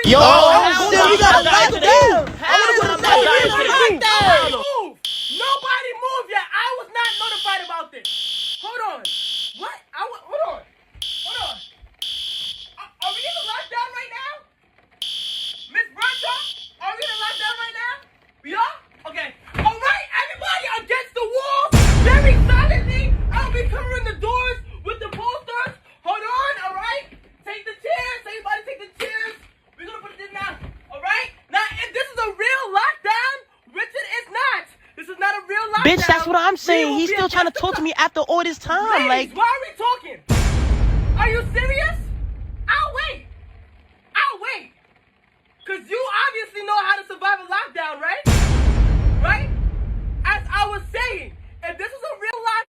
Yo, Oh, shit, we gotta lock down. I wanna go to the lockdown. Move. Nobody move yet. I was not notified about this. Hold on. What? Hold on. Hold on. Are we in the lockdown right now? Miss Bronco? Are we in the lockdown right now? We are? Okay. All right, everybody against the wall. Very silently. I'll be covering the doors with the posters. Hold on, all right? Take the chairs. Everybody take the chairs. We're going to put this now. All right? Now, if this is a real lockdown, Richard is not. This is not a real lockdown. Bitch, that's what I'm saying. He's still trying to talk to me after all this time. Ladies, Like, why are we talking? Are you serious? I'll wait. Because you obviously know how to survive a lockdown, right? Right? As I was saying, if this was a real lockdown,